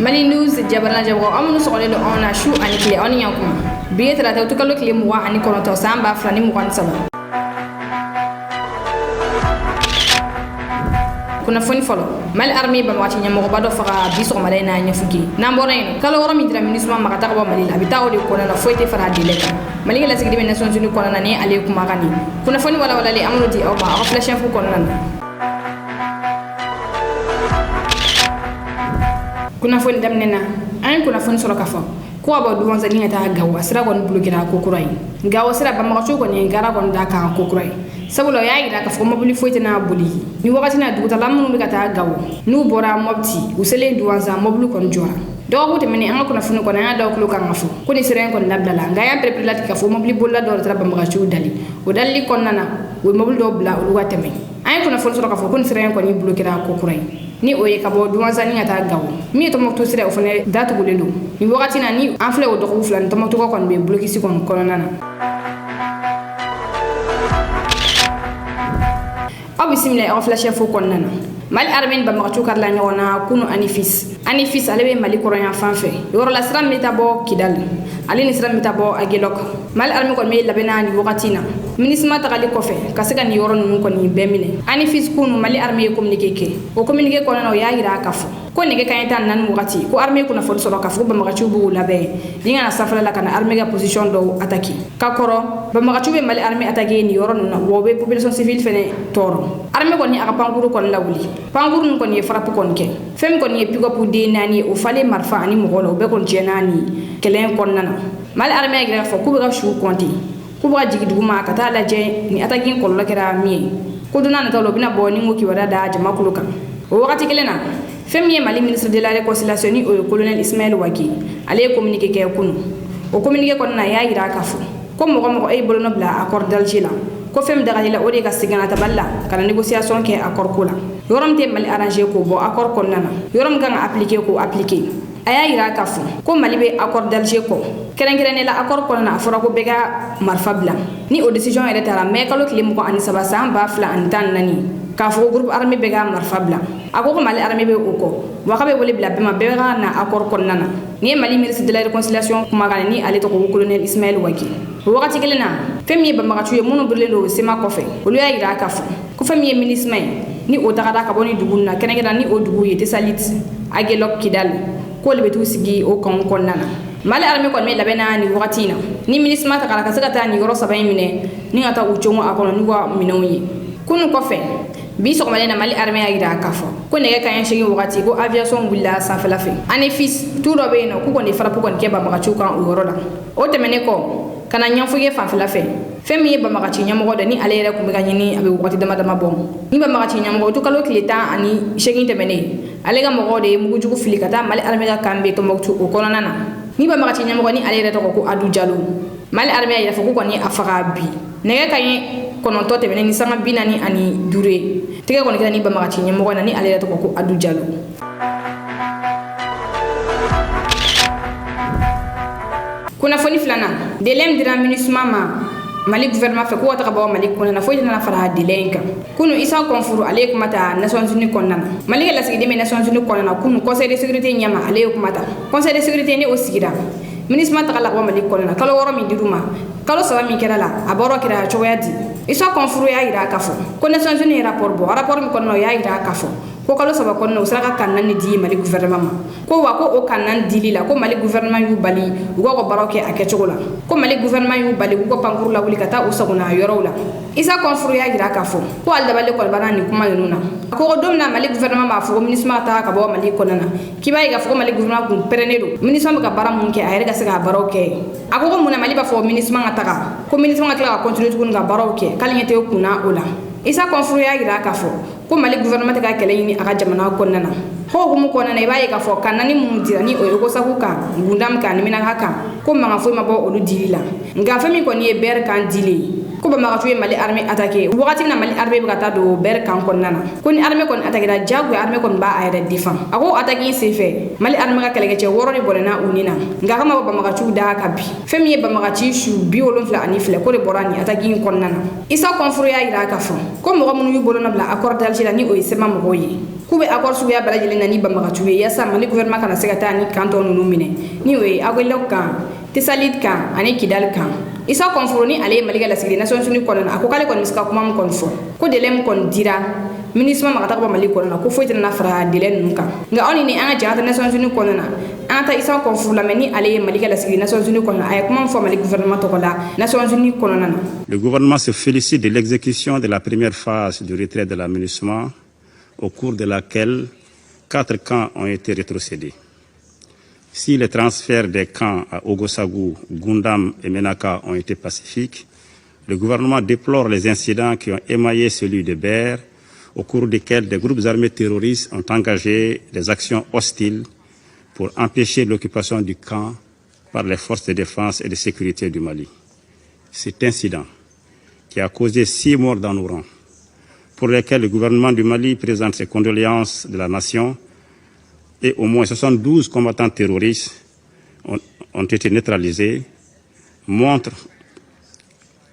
Mali News jabarna jabo amunu sokole lo ona shu ani kile oni yakuma biye tara ta tukalo kile muwa ani konoto samba frani muwan saba kuna foni folo mal army ba wati nyamo ba do faka biso mala na nyafuki nambona ino kala woro mi dra ministre makata ko mali la bitawo de ko na foite fara dileka mali la sigidi men nations unies ko na ne ale kuma kani kuna foni wala le amunu di o ba o flash fu ko na kuna foni damnena an kuna foni soro kafa ko aba du wanza ninga ta gawa sira gon blokira ko kurai gawa sira ba ma ko ni gara gon da ka ko kurai sabulo ya ira ka fo mo buli foite na buli ni wakati na duguta lamu mi kata gawo nu bora mobti usele du wanza moblu kon jora do ko te meni an kuna foni ko na da ko kan afu ko ni sira kon labdala nga ya prepare ka fo mobli bolla do tra ba ma ko dali o dali kon nana o moblu do bla o wata men an kuna foni soro ka fo ko ni sira kon ni blokira ko kurai ni oye kabo duwanza ni ata gawo mi to mokto sire ofone datu golelo ni wakati na ni anfle o doku flan to mokto ko kon be bloki si kon kolonana abi simle o flash fo kon nana mal armen ba makatu karla nyona kunu anifis alebe mali koronya fanfe yoro la sram metabo kidal ali ni sram metabo agelok mal armen kon me labena ni wakati na minisma tagali kofe kasika ni yoro nun kon ni bemine anifis kunu mali armen communiquer ke o communiquer kon na ya hira kafu ko ne ke kayita nan wakati ko armen kuna fo soro kafu ba makatu bu labe dinga na safala la kana armen ga position do attaquer kakoro ba makatu be mali armen attaquer ni yoro nun wobe population civile fene toro armen kon ni aka panguru kon lawuli panguru kon ye frappe kon ke fem kon ye pigo pu de nani o fale marfa ani mogolo be kon jenani kelen kon nana mal arme gira fo ku be ga shu konti ku ba jigi duguma kata la je ni atagin ko la kera mi ko duna na tolo bina bo ni ngoki wada da jama kuluka o wakati kelena fem ye mali ministre de la réconciliation ni o colonel Ismaël Waki ale communiquer ke kunu o communiquer kon na ya gira kafu ko mo ay bolono bla accord d'Alger la ko fem daga la odi ga sigana taballa kana négociation ke accord kula yorom te mali arranger ko bo accord kon nana yorom ga appliquer ko appliquer aya ira kafu ko mali be accord d'Alger ko keren la accord kon na fora ko bega marfa bla ni o decision ere tara me kalo kilim ko ani sabasa ba fla antan nani ka fo groupe armée bega marfa bla ako ko mali armée be ko wakabe wole bla be ma bega na accord kon nana ni mali ministre de la réconciliation kuma ga ni ale to ko colonel Ismaël Waki wakati kelena femi ba magatu ye mono brelo sema kofe olu ya ira kafu ko femi ministre ni o tagada ka boni duguna kenegeda ni o dugu ye tesalit agelok kidal ko le betu sigi o kon nana mali arme kon me labena ni wakati na ni ministre mata kala kasata ni yoro sabay mine ni ngata uchomo akono ni ko minoyi kunu kofe bi so malena mali arme ya ira kafu ko nege kan shigi wakati ko aviation bulla sa falafe ani fils tout do be no ko ni fara ko ke ba magatu kan o yoro la o temene ko kana nyanfuge fanfala fe femi ba magati nyamo da ni alere ko mega nyini abe wakati dama bom ni ba magati nyamo to kalo kileta ani shegin temene alega mo de mu jugu filikata mali armega kambe to moktu ko konana ni ba magati nyamo ni alere to ko adu jalo mali armega ya foko ko ni afara bi nega kany kono to temene ni sama binani ani dure tege ko ni ba magati nyamo ni alere to ko adu jalo kuna foni flana delem dira ministre mali gouvernement fe ko wata ba mali kona na foyi na fara dilenka kunu isa konfuru alaykum mata nations unies konna mali la sigide me nations unies konna kunu conseil de sécurité nyama alaykum mata conseil de sécurité ni o sigira ministre mata kala ba mali konna kala woro mi diruma kala sala mi kerala aboro kira choyadi isa konfuru ya ira kafo ko nations unies rapport mi konna ya ira kafo ko kalo saba kon no saka kannan ni di mali gouvernement ko wa ko o kannan dili la ko mali gouvernement yu bali ko baroke akechola ko mali gouvernement yu bali ko pankuru la wuli kata usaguna yorola isa konfuru ya gira kafo ko alda bali ko banani kuma yununa ko domna mali gouvernement ma fo ministre ta ka bo mali konana kibai ga fo mali gouvernement ko perenedo ministre ka baram munke ayre ga saka baroke ako muna mali ba fo ministre ta ka ko ministre ka continue ko ga baroke kalinyete ko na ola isa konfuru ya gira kafo ko mali gouvernement ka kele ni aka jamana ko nana ho mu ko nana ibaye ka fo kanani mu dira ni o ko sakuka ngundam kan mina haka ko manga fo mabo olu dilila nga fami ko ni ber kan dili ko bamagachu ye mali armée attaqué wakati na mali armée bata do ber kan konnana ko ni armée kon attaqué da jago armée kon ba ayre difan ako attaqué c'est fait mali armée ka kelege che woro ni bolena unina nga kama bamagachu da kabi femi ye bamagachi shu bi wolon fla ani fle ko le borani attaqué konnana isa konfro ya ira ka fon ko mo gamunu yu bolona bla accord d'Alger ni o isema mo yi kube accord su ya bala jele ni bamagachu ya sa mali gouvernement kana sekata ni kanton no mine ni we agwelo kan tisalit kan ani kidal kan isa konfroni ale maliga la sigide Nations Unies konnana ako kale kon miska kuma mo konfo ko delem kon dira ministre magata ko mali konnana ko foytena na fra delen nunka nga oni ni anga jata Nations Unies konnana anta isa konfro la meni ale maliga la sigide Nations Unies konnana ay kuma fo mali gouvernement to kola Nations Unies konnana. Le gouvernement se félicite de l'exécution de la première phase du retrait de l'aménagement au cours de laquelle 4 camps ont été rétrocédés. Si les transferts des camps à Ogosagou, Gundam et Menaka ont été pacifiques, le gouvernement déplore les incidents qui ont émaillé celui de Ber, au cours desquels des groupes armés terroristes ont engagé des actions hostiles pour empêcher l'occupation du camp par les forces de défense et de sécurité du Mali. Cet incident, qui a causé 6 morts dans nos rangs, pour lesquels le gouvernement du Mali présente ses condoléances de la nation, et au moins 72 combattants terroristes ont été neutralisés, montre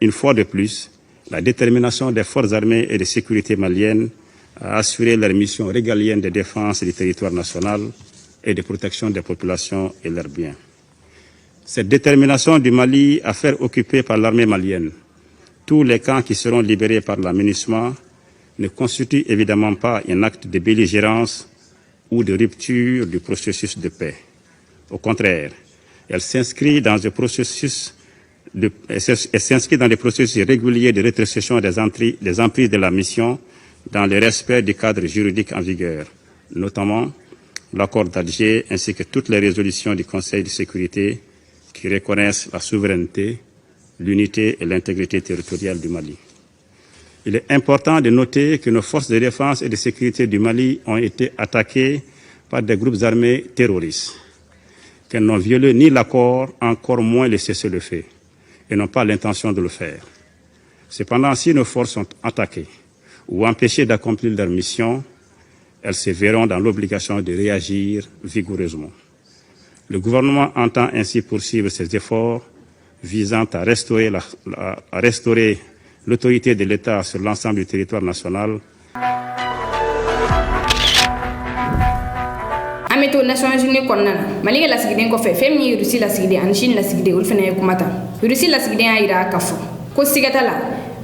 une fois de plus la détermination des forces armées et de sécurité maliennes à assurer leur mission régalienne de défense du territoire national et de protection des populations et leurs biens. Cette détermination du Mali à faire occuper par l'armée malienne tous les camps qui seront libérés par l'aménagement ne constitue évidemment pas un acte de belligérance ou de rupture du processus de paix. Au contraire, elle s'inscrit dans des processus réguliers de rétrocession des emprises de la mission dans le respect du cadre juridique en vigueur, notamment l'accord d'Alger ainsi que toutes les résolutions du Conseil de sécurité qui reconnaissent la souveraineté, l'unité et l'intégrité territoriale du Mali. Il est important de noter que nos forces de défense et de sécurité du Mali ont été attaquées par des groupes armés terroristes, qu'elles n'ont violé ni l'accord, encore moins le cessez-le-feu, et n'ont pas l'intention de le faire. Cependant, si nos forces sont attaquées ou empêchées d'accomplir leur mission, elles se verront dans l'obligation de réagir vigoureusement. Le gouvernement entend ainsi poursuivre ses efforts visant à restaurer l'autorité de l'État sur l'ensemble du territoire national. Ameto Nations Unies konnana maliga la sigiden ko fe femi Russie la sigide an Chine la sigide ul fene kumata Russie la sigide ayira kafo ko sigata la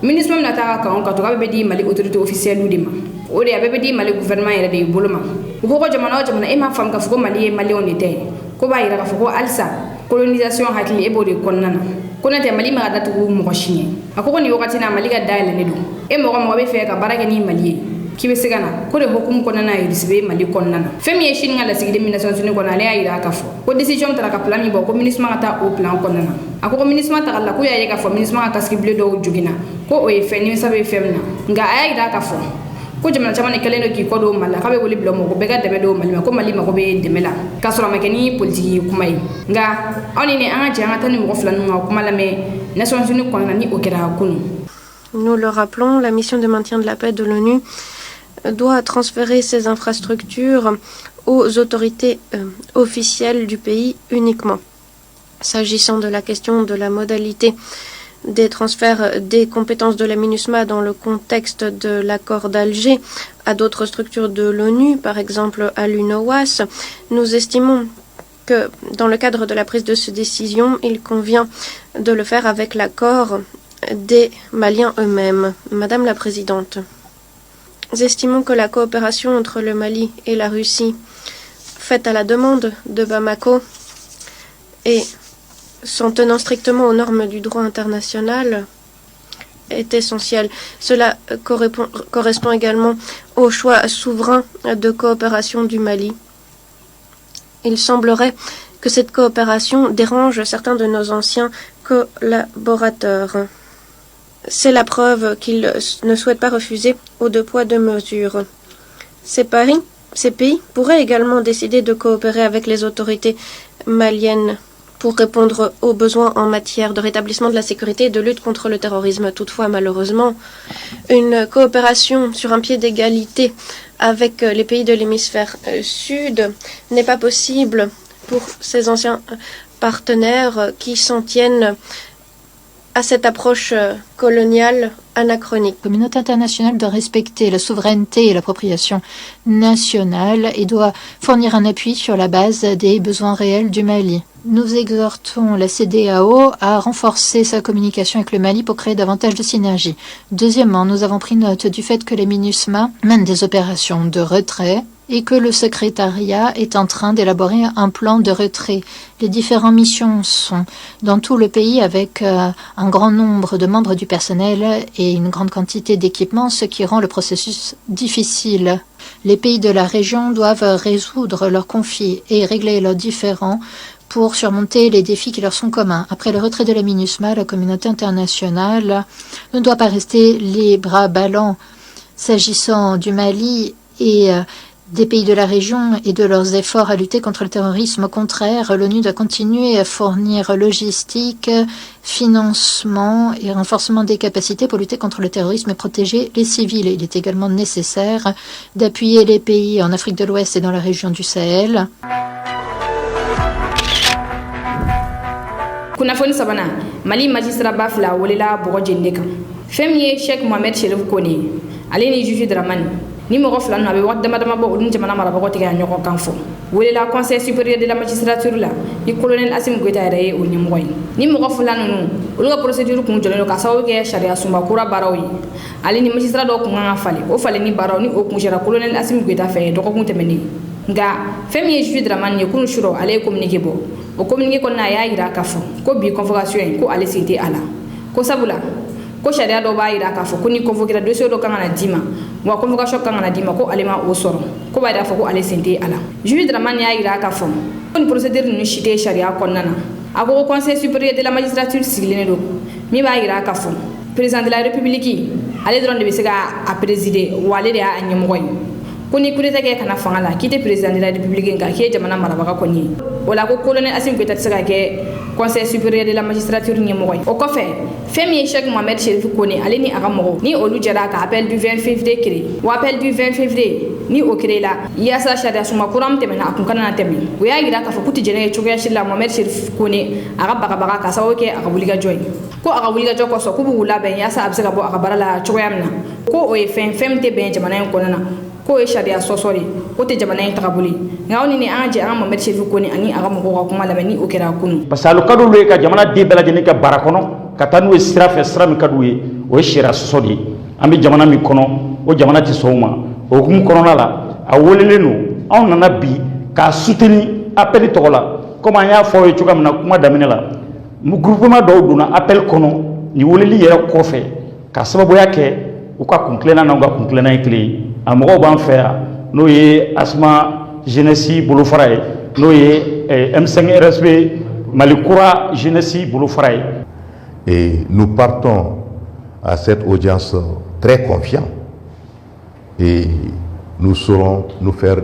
ministre na ta ka on ka to ka be di mali autorité officielle dima o de be di mali gouvernement yere de boloma ko jamana e ma fam ka fo mali on était ko ba yira ka fo ko alsa colonisation hakili e bodi konnana konate mali ma datu mo chine akoko ni wakati na mali ga dale ne do e mo be fe ka barake ni mali kibe segana ko de hukum konnana yirisibe mali konnana femi e chine ngala sigide Nations Unies konnana le ayira ka fo ko décision tara ka plan mi bo ko ministre ata au plan konnana akoko ministre ta la ko ya ka fo ministre ka kaski bleu do jugina ko o e feni sabe femna nga ayira ka fo ko jamana chamane kaleno ki ko do mala kabe woli blomo ko bega debe do mali ko mali mako be demela kasoro makeni politique kumay nga oni ne anga janga tani mo flanu nga kuma la me Nations Unies konnana ni okera kunu. Nous le rappelons, la mission de maintien de la paix de l'ONU doit transférer ses infrastructures aux autorités officielles du pays uniquement. S'agissant de la question de la modalité des transferts des compétences de la MINUSMA dans le contexte de l'accord d'Alger à d'autres structures de l'ONU, par exemple à l'UNOWAS, nous estimons que dans le cadre de la prise de cette décision, il convient de le faire avec l'accord des Maliens eux-mêmes. Madame la Présidente, nous estimons que la coopération entre le Mali et la Russie, faite à la demande de Bamako et s'en tenant strictement aux normes du droit international, est essentielle. Cela correspond également au choix souverain de coopération du Mali. Il semblerait que cette coopération dérange certains de nos anciens collaborateurs. C'est la preuve qu'ils ne souhaitent pas refuser aux 2 poids 2 mesures. Ces pays pourraient également décider de coopérer avec les autorités maliennes pour répondre aux besoins en matière de rétablissement de la sécurité et de lutte contre le terrorisme. Toutefois, malheureusement, une coopération sur un pied d'égalité avec les pays de l'hémisphère sud n'est pas possible pour ces anciens partenaires qui s'en tiennent à cette approche coloniale anachronique. La communauté internationale doit respecter la souveraineté et l'appropriation nationale et doit fournir un appui sur la base des besoins réels du Mali. Nous exhortons la CEDEAO à renforcer sa communication avec le Mali pour créer davantage de synergie. Deuxièmement, nous avons pris note du fait que les MINUSMA mènent des opérations de retrait et que le secrétariat est en train d'élaborer un plan de retrait. Les différentes missions sont dans tout le pays avec un grand nombre de membres du personnel et une grande quantité d'équipements, ce qui rend le processus difficile. Les pays de la région doivent résoudre leurs conflits et régler leurs différends pour surmonter les défis qui leur sont communs. Après le retrait de la MINUSMA, la communauté internationale ne doit pas rester les bras ballants s'agissant du Mali et des pays de la région et de leurs efforts à lutter contre le terrorisme. Au contraire, l'ONU doit continuer à fournir logistique, financement et renforcement des capacités pour lutter contre le terrorisme et protéger les civils. Il est également nécessaire d'appuyer les pays en Afrique de l'Ouest et dans la région du Sahel. Kunnafoni sabana Mali magistrat bafla wolela bogo jende kan fem ye Cheikh Mohamed Cherif Kone ale ni juge Dramani ni mogo flan na be wat dama bo odun jamana mara bogo tiga nyoko kan fo wolela conseil supérieur de la magistrature la ni colonel Assimi Goïta re o nyamgoy ni mogo flan nu uluga procédure kun jolelo ka sawo ke sharia sumba kura barawi ale ni magistrat do kun nga fale o fale ni baraw ni o kun jara colonel Assimi Goïta fe do ko kun temeni nga fem ye juge Dramani ye kun shuro ale communiquer bo o communiqué ko na ya ira ka fo ko bi convocation ko ale cité ala ko sabula ko sharia do ba ira ka fo ko ni convoquer dossier do kangana dima wa convocation kangana dima ko ale ma o soro ko ba ira fo ko ale cité ala juge Dramani ya ira ka fo ko ni procédure ni cité sharia ko nana ako conseil supérieur de la magistrature sigilene do mi ba ira ka fo président de la république ale dron de bisega a présider wale de a nyamgoy kuni kudeta ke kana fangala kite président de la république nga ke jamana marabaka koni wala ko colonel Assimi Goïta tsaka ke conseil supérieur de la magistrature ni moy o ko fe femi Cheikh Mohamed Cherif Kone ale ni agamo ni olu jara ka appel du 20 février créé ou appel du 20 février ni o créé la yasa sharia suma kuram temena akun kana temi o ya gira ka fa kuti jene chuga shilla Mohamed Cherif Kone aga baga ka sawo ke aga buliga joy ko aga buliga joy ko so ku bula ben yasa absega bo aga barala chuga ko o e fem te ben jamana en konana ko e sharia sosori ko te jamana en takabuli ngawni ni anje an Mohamed Cherif Kone ani aga mo ko kuma lamani o kera kunu pasalo kadu le ka jamana de bela jeni ka barakono katanu e sirafe sram kadu e o shira sosori ambi jamana mi kono o jamana ti soma o kum kono la a wolelenu on nana bi ka soutenir appel togola comme anya fo e chugam na kuma daminela mu groupement do duna appel kono ni woleli yere ko fe ka sababu yake u ka kunklena na nga kunklena ikli amogo ban fe no ye asma jeunesse bolofaraye no ye M5 RSB Malikoura jeunesse bolofaraye. Et nous partons à cette audience très confiants et nous saurons nous faire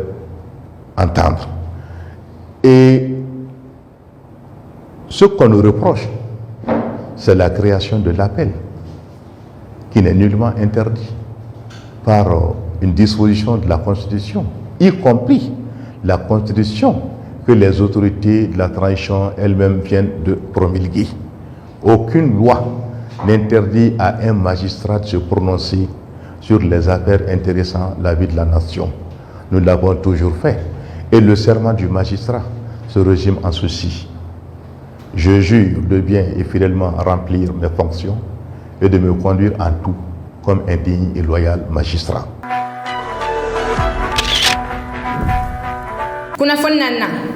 entendre. Et ce qu'on nous reproche, c'est la création de l'appel, qui n'est nullement interdit par une disposition de la Constitution, y compris la Constitution que les autorités de la transition elles-mêmes viennent de promulguer. Aucune loi n'interdit à un magistrat de se prononcer sur les affaires intéressant la vie de la nation. Nous l'avons toujours fait. Et le serment du magistrat se résume en ceci: je jure de bien et fidèlement remplir mes fonctions et de me conduire en tout comme un digne et loyal magistrat. kuna fonna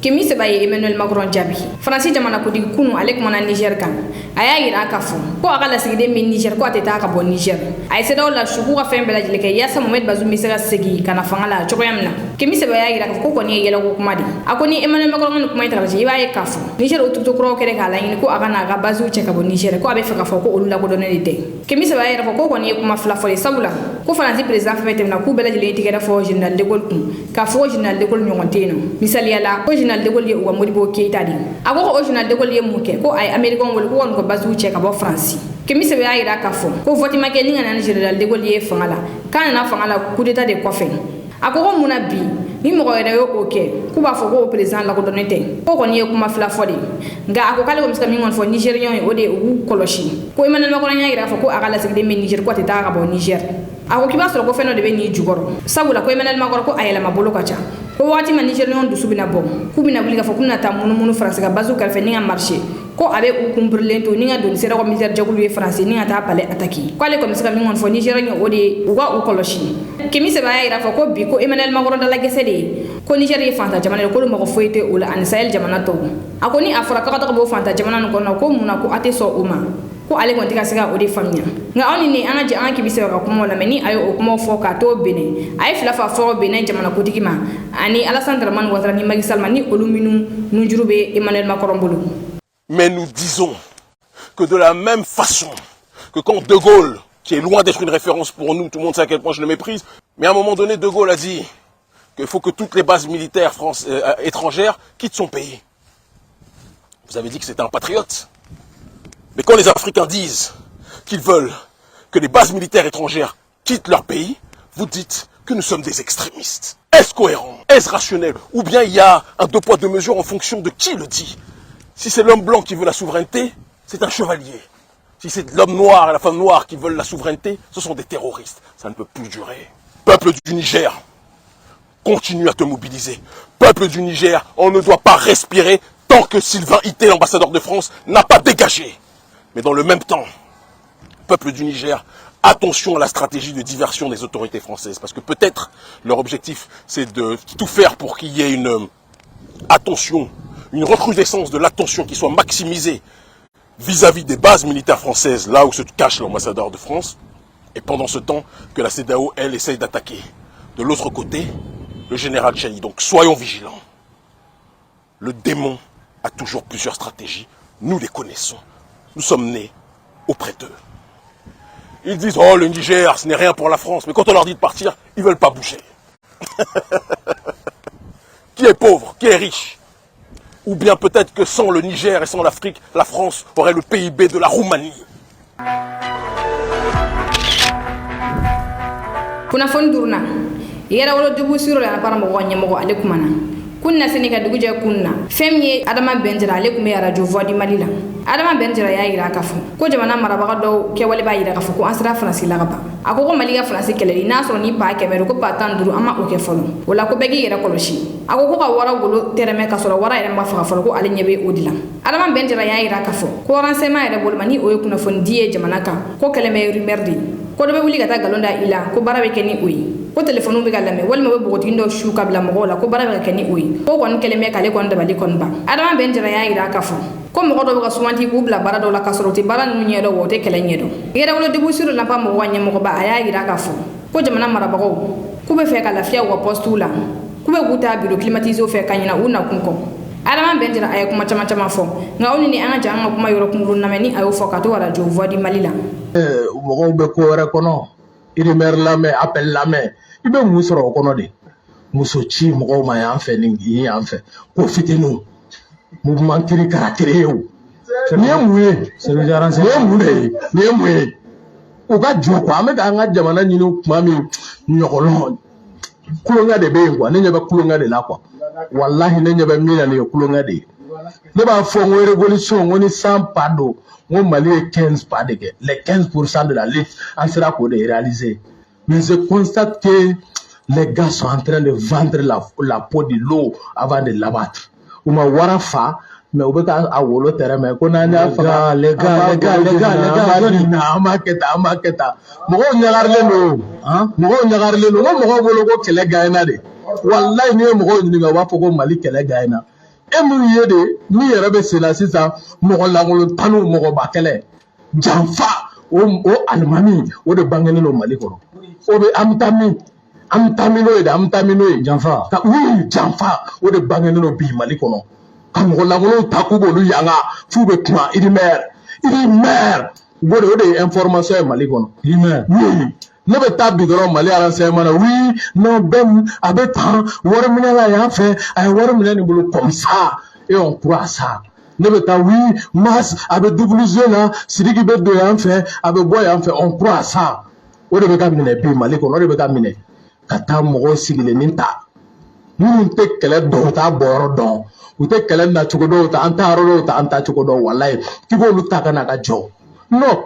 kimi se baye Emmanuel Macron jabi France jamana ko digi kunu alek mona Niger kan aya ira ka fu ko agala sigide min Niger ko ateta ka bon Niger ay se daw la shuku ka fembe la jileke yasa Mohamed Bazoum misera segi kana fangala chokoyamna kimi se baye ira ko ni yela ko kuma di akoni Emmanuel Macron kuma ita ji baye ka fu Niger o tuto kro kere kala ni ko agana ga Bazoum cheka bon Niger ko abe faka fa ko olula ko donne de kimi se baye ira ko ni kuma fla fole sabula ko France président fete na ku bela jile tigera fo general de Gaulle ka fo general de Gaulle nyongoteno misali ala ko general général de Gaulle ou Modibo Keita di ako o général de Gaulle mu ke ko ay américain wol ko won ko bazu che ka bo France kemi se ya ira ka fo ko voti make ninga na général de Gaulle fangala kana na fangala coup d'état de coffin ako ko muna bi ni mo yere yo oke ku ba fo ko président la ko donete ko ko ni kuma fla fodi nga ako kale ko miska mi ngon fo nigérian o de u koloshi ko Emmanuel Macron nya ira fo ko agala sigde men Niger ko teta ga bo Niger ako kiba so ko feno de be ni jugoro sabula ko Emmanuel Macron ko ayela mabolo kacha ko wati man nigérian du subina bo ku bina bulika fo kuna ta munu France ga bazu kal fe ni nga marché ko abe u kumbrelento ni nga don sera ko militaire jagulu e France ni nga ta palais attaquer ko ale ko miska mi ngon fo nigérian o de uga u koloshi kemi se ba ira fo ko bi ko Emmanuel Macron dala gesede ko Nigeria fanta jamana ko mo ko foyete o la an Sahel jamana to akoni Afrika ka to bo fanta jamana no ko muna ko ate so uma ko ale gonti ka siga o de famnya nga oni ni anga je anga kibise ka kuma la meni ayo o kuma fo ka to bene ay flafa fo bene jamana ko digima ani Alassane Dramane Ouattara ni Macky Sall ni oluminu nujurube Emmanuel Macron bolu. Mais nous disons que de la même façon que quand De Gaulle, qui est loin d'être une référence pour nous, tout le monde sait à quel point je le méprise, mais à un moment donné De Gaulle a dit qu'il faut que toutes les bases militaires étrangères quittent son pays. Vous avez dit que c'était un patriote. Mais quand les Africains disent qu'ils veulent que les bases militaires étrangères quittent leur pays, vous dites que nous sommes des extrémistes. Est-ce cohérent? Est-ce rationnel? Ou bien il y a un deux poids deux mesures en fonction de qui le dit? Si c'est l'homme blanc qui veut la souveraineté, c'est un chevalier. Si c'est l'homme noir et la femme noire qui veulent la souveraineté, ce sont des terroristes. Ça ne peut plus durer. Peuple du Niger, continue à te mobiliser. Peuple du Niger, on ne doit pas respirer tant que Sylvain Ité, l'ambassadeur de France, n'a pas dégagé. Mais dans le même temps, peuple du Niger, attention à la stratégie de diversion des autorités françaises. Parce que peut-être leur objectif, c'est de tout faire pour qu'il y ait une attention, une recrudescence de l'attention qui soit maximisée vis-à-vis des bases militaires françaises, là où se cache l'ambassadeur de France. Et pendant ce temps, que la CEDEAO, elle, essaye d'attaquer. De l'autre côté, le général Chani. Donc soyons vigilants. Le démon a toujours plusieurs stratégies. Nous les connaissons. Nous sommes nés auprès d'eux. Ils disent, oh le Niger, ce n'est rien pour la France. Mais quand on leur dit de partir, ils ne veulent pas bouger. Qui est pauvre? Qui est riche? Ou bien peut-être que sans le Niger et sans l'Afrique, la France aurait le PIB de la Roumanie. Kuna fondurna yera wolo dubu siro la para mo wonye mo ale kumana kunna senika duguje kunna femye adama benjira ale kuma radio voix du Mali la adama benjira ya ira kafu ko jamana maraba do ke wale ba ira kafu ko ansra France la gaba akoko Mali ga France keleli na so ni pa kemero ko patan duru ama o ke folo wala ko begi ira koloshi akoko ka wara golo tereme ka so wara ira ma fa folo ko ale nyebe odila adama benjira ya ira kafu ko ransema ira bolmani o kuna fondie jamana ka ko keleme rimerdi ko do be wuli gata galonda ila ko barabe keni oyi ko telefonu be galame walma be bogoti ndo shu kabla mo la ko barabe keni oyi ko kon keleme kale kon da bali kon ba adama benjira ya ira kafu ko mo do be suwanti ku bla barado la kasoroti baran nu nyedo wote kele nyedo yera wolo debu suru na pa mo wanye mo ba aya ira kafu ko jamana marabago ku be fe kala fiya wa postula ku be guta biro climatiser fe kanyina una kunko adama benjira ay kuma chama chama fo nga oni ni anga janga kuma yoro kunru na meni ayo fo kato wala jo voix du Mali la mo be ko wara kono irimer lame appel lame ibe musoro kono de muso chi mo ma ya anfe ni yi anfe ko fitenu mouvement kiri karatere yo ni amuye c'est garanti ni amuye o ga jo kwa me da nga jamana nyinu kuma mi nyokolo kulonga de be ngwa ne nyaba kulonga de la kwa wallahi ne nyaba mina ne kulonga de ne ba fo ngo révolution ngoni sans pado ngo Mali 15 pas de les 15% de la lutte en sera pour de réaliser. Mais je constate que les gars sont en train de vendre la peau de l'eau avant de l'abattre. Ou ma warafa mais au bout à wolo terrain mais qu'on a les gars amaketa mo nyagarle no hein mo nyagarle no mo wolo ko kele gaina de wallahi ne mo ni ga wa foko Mali kele gaina e mu yede ni yere be sela sisa mo la ngolo tanu mo ba kele janfa o almami o de bangene no Mali ko o be amtami no janfa oui janfa o de bangene no bi Mali ko no kan mo la ngolo takubo lu yanga fu be kuma iri mer bo de information Mali ko no iri mer oui ne bɛ taa bi dɔrɔn Mali renseignement na oui non bɛɛ a bɛ tan wari minɛ la yan fɛ a ye wari minɛ nin bolo comme ça et on croit à ça ne bɛ taa oui masse a bɛ double na Sidiki bɛ don yan fɛ a bɛ bɔ yan fɛ on croit à ça o de bɛ ka minɛ bi Mali kɔnɔ o de bɛ ka minɛ ka taa mɔgɔw sigilennin ta minnu tɛ kɛlɛ dɔn u t'a bɔyɔrɔ dɔn u tɛ kɛlɛ nacogo dɔn u t'a an ta yɔrɔ dɔn u t'a an ta cogo dɔn walayi k'i b'olu ta ka na ka jɔ non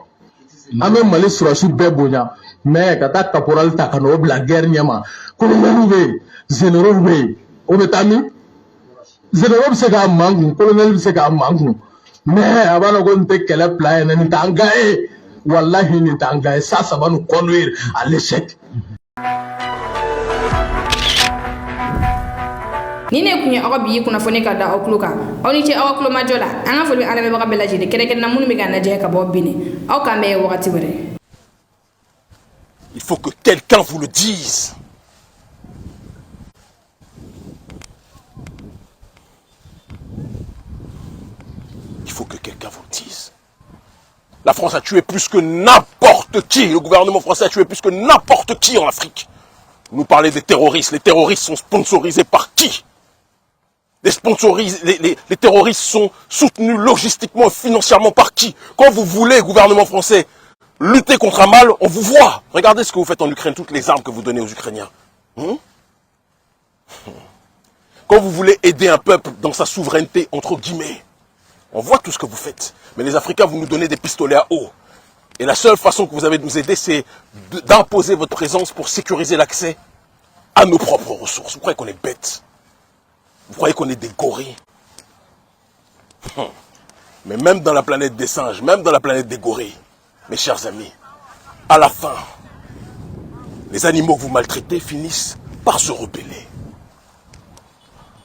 an bɛ Mali surasi bɛɛ bonya mais ka taa caporal ta ka n'o bila guerre ɲɛma colonel bɛ yen généraux bɛ yen o bɛ taa min généraux bɛ se k'a mangun colonel bɛ se k'a mangun mais a b'a dɔn ko nin tɛ kɛlɛ plan ye nin t'an gars ye walahi nin t'an gars ye ça va nous conduire à l'échec. Ni ne kun ye aw ka bi kunnafoni ka da aw tulo kan aw ni ce aw ka kulomajɔ la an ka foli bɛ an lamɛnbaga bɛɛ lajɛlen kɛrɛnkɛrɛnna minnu bɛ k'an lajɛ ka bɔ Benin aw k'an bɛn wagati wɛrɛ. Il faut que quelqu'un vous le dise. Il faut que quelqu'un vous le dise. La France a tué plus que n'importe qui. Le gouvernement français a tué plus que n'importe qui en Afrique. Vous nous parlez des terroristes. Les terroristes sont sponsorisés par qui? Les terroristes sont soutenus logistiquement et financièrement par qui? Quand vous voulez, gouvernement français, lutter contre un mal, on vous voit. Regardez ce que vous faites en Ukraine, toutes les armes que vous donnez aux Ukrainiens. Quand vous voulez aider un peuple dans sa souveraineté, entre guillemets, on voit tout ce que vous faites. Mais les Africains, vous nous donnez des pistolets à eau. Et la seule façon que vous avez de nous aider, c'est d'imposer votre présence pour sécuriser l'accès à nos propres ressources. Vous croyez qu'on est bêtes? Vous croyez qu'on est des gorilles? Mais même dans la planète des singes, même dans la planète des gorilles, mes chers amis, à la fin, les animaux que vous maltraitez finissent par se rebeller.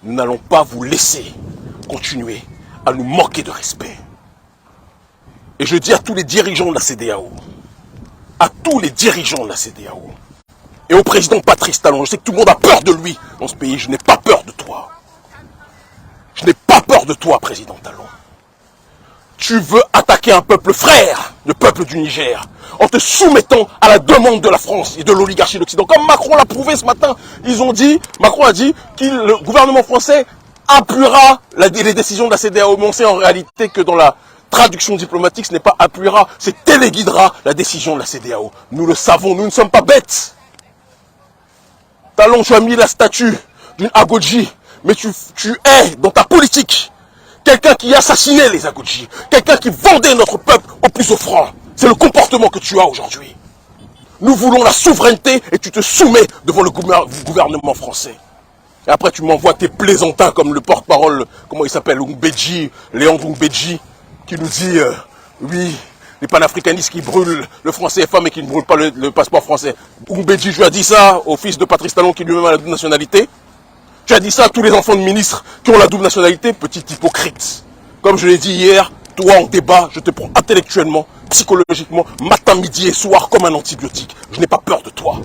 Nous n'allons pas vous laisser continuer à nous manquer de respect. Et je dis à tous les dirigeants de la CEDEAO, à tous les dirigeants de la CEDEAO, et au président Patrice Talon, je sais que tout le monde a peur de lui dans ce pays, je n'ai pas peur de toi. Je n'ai pas peur de toi, président Talon. Tu veux attaquer un peuple frère, le peuple du Niger, en te soumettant à la demande de la France et de l'oligarchie d'Occident. Comme Macron l'a prouvé ce matin, Macron a dit que le gouvernement français appuiera les décisions de la CEDEAO. Mais on sait en réalité que dans la traduction diplomatique, ce n'est pas appuiera, c'est téléguidera la décision de la CEDEAO. Nous le savons, nous ne sommes pas bêtes. Talon, tu as mis la statue d'une Agodji, mais tu es dans ta politique quelqu'un qui assassinait les Agodji, quelqu'un qui vendait notre peuple au plus offrant. C'est le comportement que tu as aujourd'hui. Nous voulons la souveraineté et tu te soumets devant le gouvernement français. Et après tu m'envoies tes plaisantins comme le porte-parole, comment il s'appelle, Léandre Ngbeji, qui nous dit, oui, les panafricanistes qui brûlent le franc CFA mais qui ne brûlent pas le passeport français. Ngbeji, je lui ai dit ça au fils de Patrice Talon qui lui-même a la double nationalité. Tu as dit ça à tous les enfants de ministres qui ont la double nationalité, petit hypocrite. Comme je l'ai dit hier, toi en débat, je te prends intellectuellement, psychologiquement, matin, midi et soir comme un antibiotique. Je n'ai pas peur de toi.